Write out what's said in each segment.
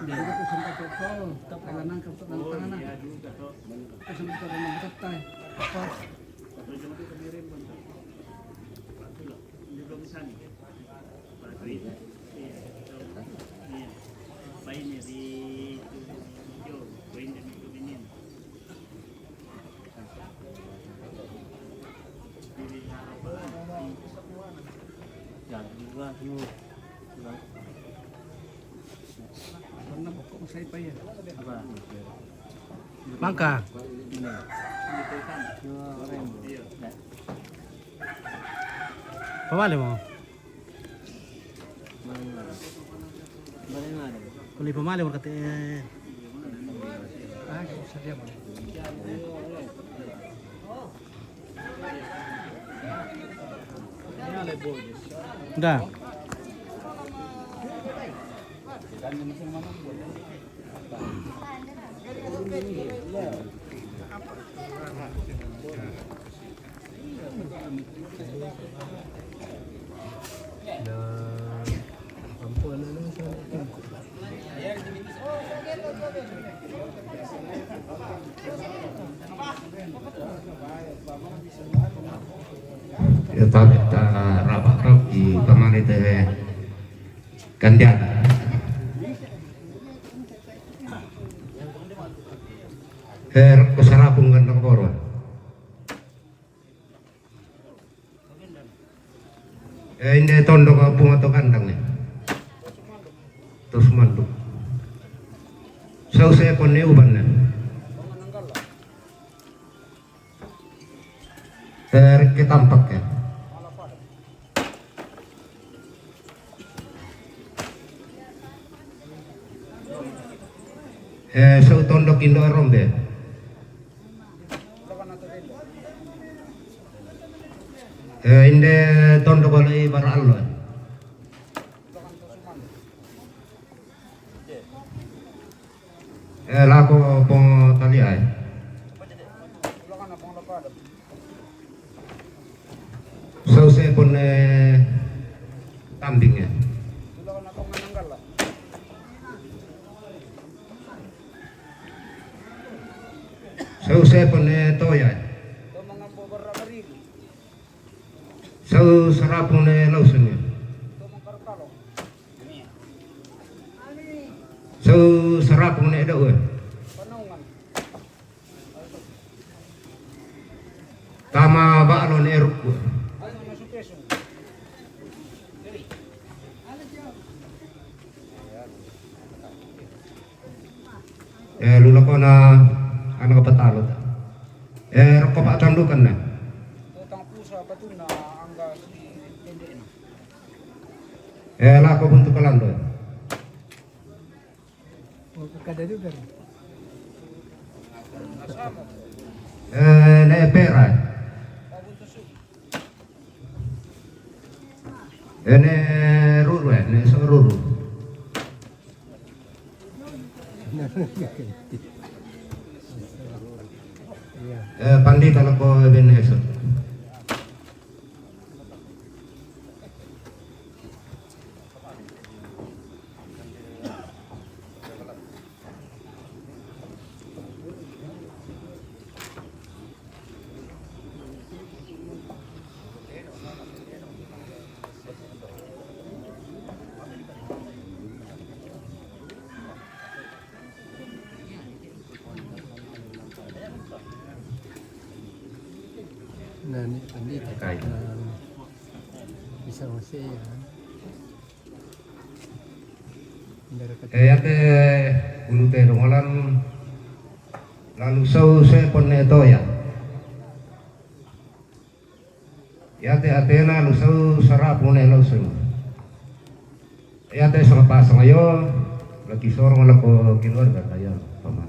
Jadi aku sempat cokol, tak kailangan ka ng tangan na. Kasi sempat ka ng tatay. Apa? Karena pokok saya pa yan. Mangka. Pamali mo? Kuli pamali mo kati. Ah, gusto dia mo. Enggak. Kita rapat di pamali teh gantian. Kesarapung gandang koron. Ini tondok apung atau kandang nih. Terus manduk. Saya pun ubannya. Kita tampak ya. Sa tondok Indo Rombe. Inde tondok oleh Barallo. Lako pong taliay. Saya pun kambingnya. Saya pun toya. Sarapun lausunnya. Sarapun daun. Tama balon eruk. Lula ko na ano ka patalot. Roko pa tandukan na. Lako buntu kalando. Kada juga. Na pera. Ene ruru, ne so ruru. Pandita lako ben hesot. Nah, ini Terkait. bisa masih ya. Ate ulu te rongolan lalu saya pon toya. Ate atena lu sarapun lausun. Ate sama pasang ayo lagi sorong lako keluarga kaya paman.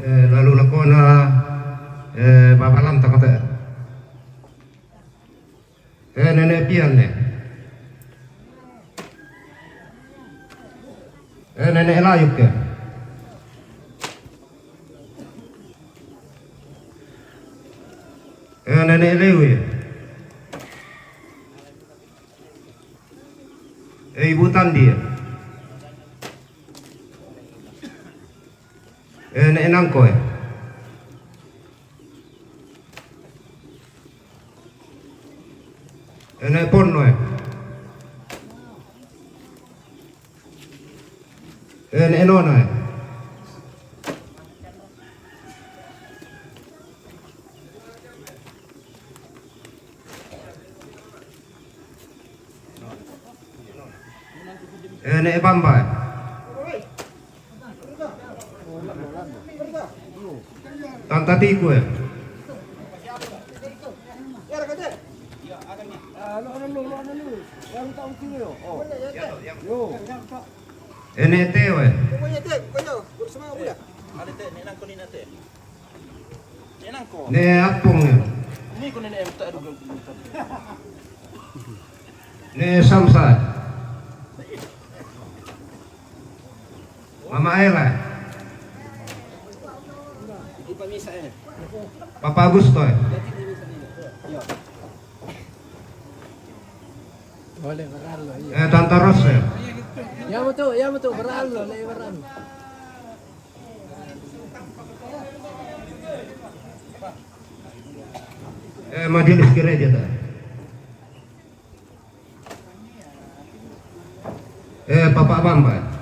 Lalu lakona babalam takate nenek pian ne nenek layuk ke nenek lewi ibu tandi nenek nangkoy nenek ponno nenek nona nenek bamba tanta tiku nenek teo nenek apung nenek samsa mama Ella Papa Augusto Boleh beralo. Tante Rose Ya betul beralo, beralo. majelis gereja ta Papa Bamba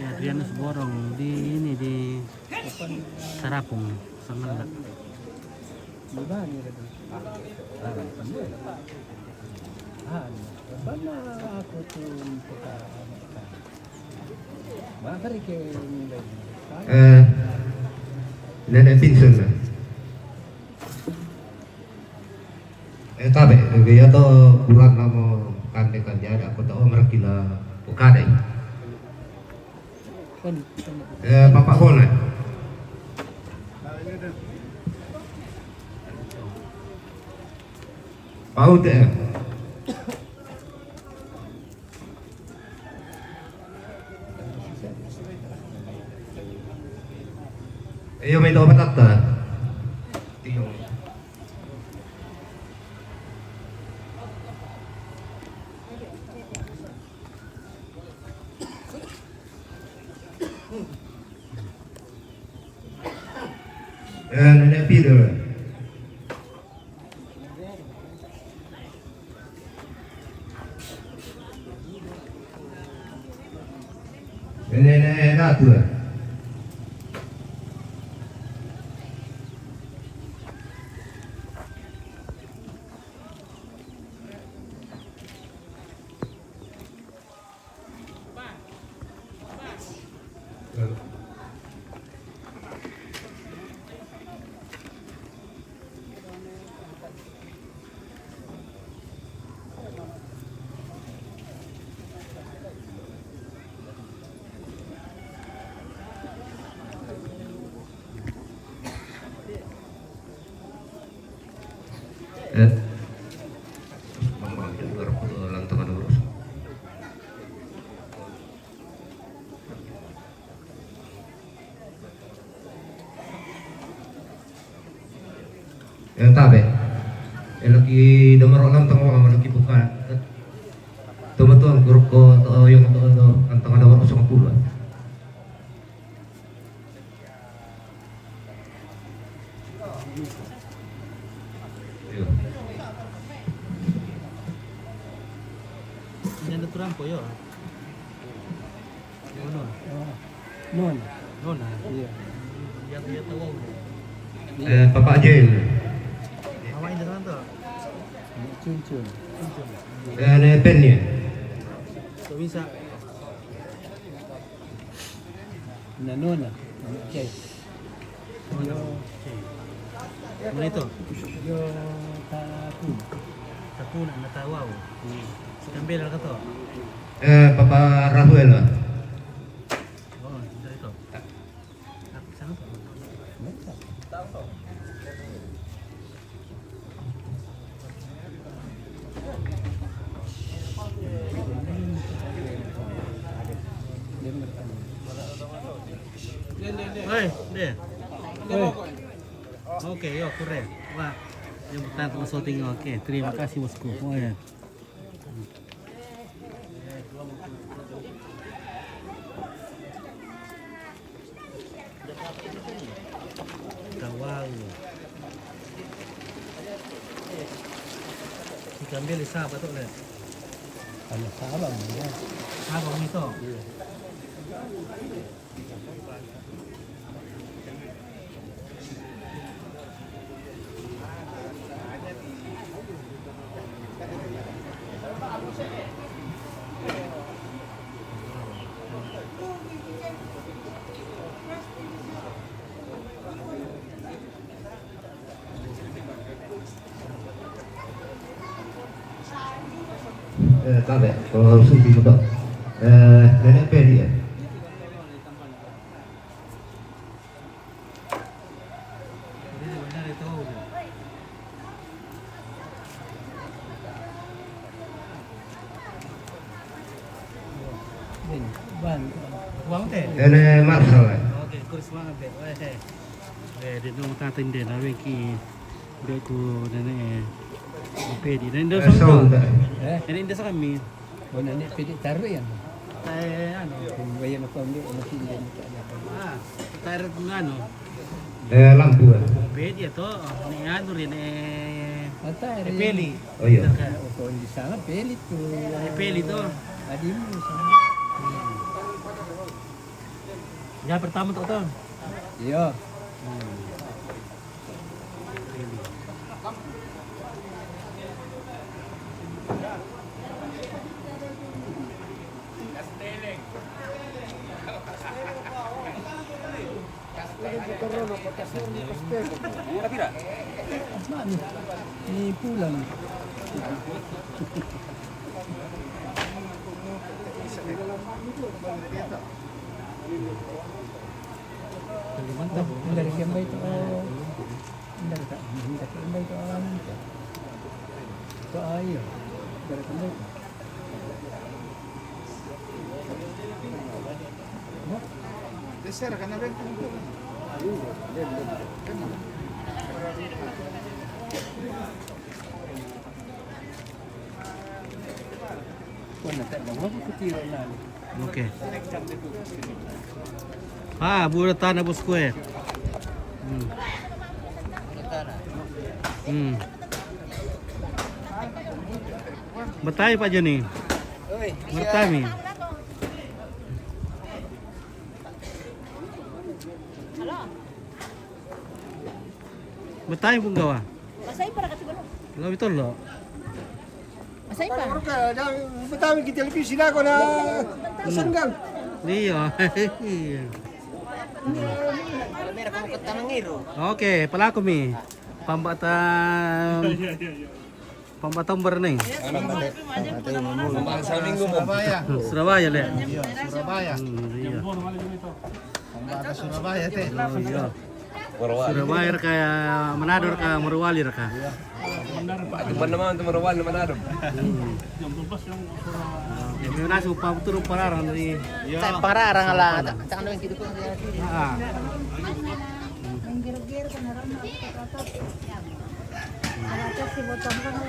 Adrianus Borong di ini di Sarapung Sangalat. Di mana itu? Bana aku tuh Bakar ke nenek Vincent tabe dia to bulan namo kante kanja ada aku tahu merakila ukadai Bapak Bona Paut Iyo may dapat atta nenek Peter nenek Ratu tabe lagi nomor orang tengok lagi buka teman-teman grup ko yung antang ada waktu 10 Yo. Yan na turampo yo. Ano? Noon. Noon na. Iya. Yang tawo. Papa Jil. Hawain na to. Cun. Pennya. So bisa. Nanona. Okay. Yo. Ano ito? Yo tapun. Tapunan na tawaw. Kambel ka to. Papa Rafael. Oh, ito. Saan to? Oi, deh. Oke, yo keren. Wah, yang pertama syuting oke. Terima kasih bosku. Oh ya. Kawal. Ikan beli siapa tuh le? Ano sabang ya. Sabang itu. Tabe, kalau sumbi betul. Nenek Pedi ya. Ini benar itu. Din. Ban. Uang teh. Nenek Marcel ya. Oke, kurus banget deh. Di nung tatin deh, nabi ki dia ku nenek pedi. Dan dia Sound. ini dia kami. Wala ni pwede taro yan. Ano? Kung bayan ako hindi, masih hindi na Ah, tayo ano? Lampu ya. Pedi to. Ni ano rin Atay, peli. Oh iya. Kung hindi sana, pelit ko. Peli to. Adi mo sana. Ya pertama to. Iya. Mano, ni pulang. Mantap. Dari siapa itu? Dari tak, dari siapa itu alam? Itu air. Dari siapa itu? Deser ka na rin kung Kung natanong mo, kutiro na. Oke. Ah, buatan na bosku eh. Betay Pak Joni. Bertami. Betay pun gawa. Masay para kasi gano'n. Lo betul lo. Masay pa. Betawi kita televisi na ako na sanggang. Iya. Oke, pelaku mi. Pambatan bernih. Surabaya le. Surabaya. Iya. Surabaya teh. Oh, iya. Surabaya kaya Manado ka Morowali ka. Teman naman itu Marwan naman Manado. Yung nasa upaputuro pararang dari. Sa pararang ala. Sa ano yung kido ko. Ah. Ang giro-giro ka na rin. Alakas si botong ka na.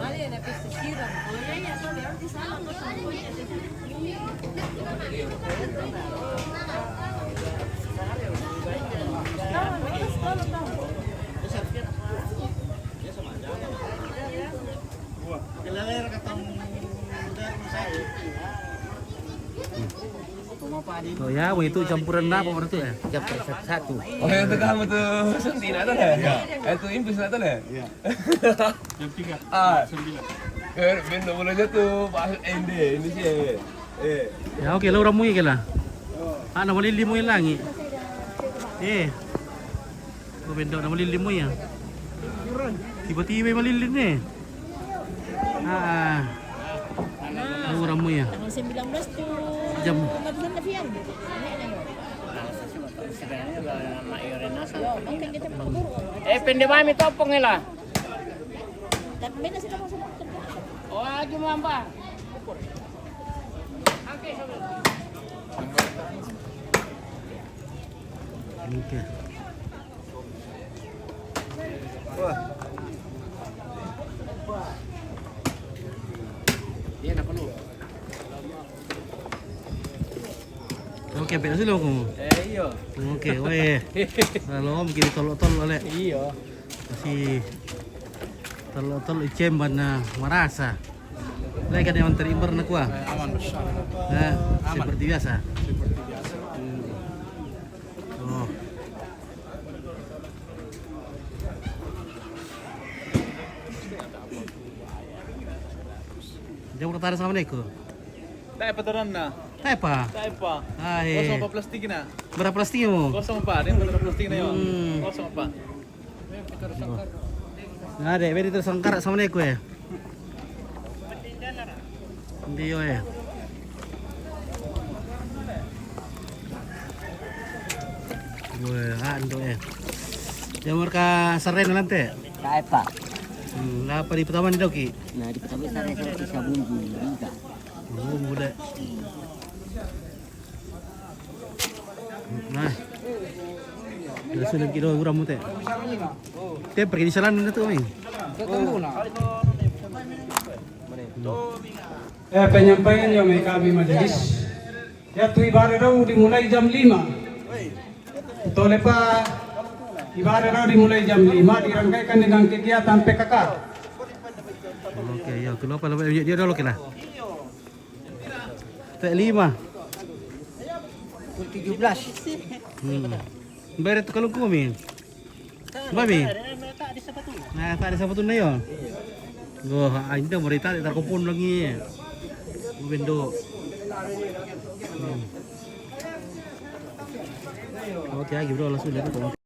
Vale, na pista. Oh ya, wah itu campuran apa itu ya? Campur satu. Oh yang itu kamu tuh sentina tuh lah. Itu impus tuh lah. Jam 3. Ah, 9. Benda mulanya tuh pas ini sih. Ya oke, lo orang mui ke lah. Nama lili mui lagi. Kau benda nama lili mui ya. Tiba-tiba malilin ni. Orang mui ya. Tanggal 19 tu. Jam. Pengabdian na piyan. Mungkin kita pagkaburo. Pindi mami topong nila. Tapi may na sila mo sa mga. O, agi mo ang ba? Oke. Yan ako no. Oke, beda sih lo kamu. Iyo. Oke, weh. Kalau mungkin tolok-tolok le. Iyo. Masih tolok-tolok icem bana merasa. Lagi kan yang terimbang nak kuah. Aman besar. Nah, seperti biasa. Oh. Jauh kata sama neko. Tayo pataran na. Tayo pa. Tayo pa. Ay. Kosong pa plastik na. Berapa plastik mo? Kosong pa. Rin pa plastik na yun. Kosong pa. Nah, deh, beri tersangkar sama neko ya. Hindi yo eh. Wah, ando eh. Jamur ka saren nanti. Kaya pa. Lapa di pertama ni Doki. Nah, di pertama sana sa isa bumbu. Bumbu deh. Nah. Sudah kita urang mu teh. Teh pergi di jalan itu kami. Penyampaiannya may kami majelis. Yaitu ibadah raw dimulai jam 5. Tole pa ibadah raw dimulai jam 5 dirangkaikan dengan kegiatan PKK. Oke, ya, kalau apa dia dulu kena. Teh 5. 17. Bayar tu kalau kami. Babi. Nah, tak ada sabtu na yo. Wah, ainda merita tak kumpul lagi. Bendo. Oke, lagi bro langsung lihat.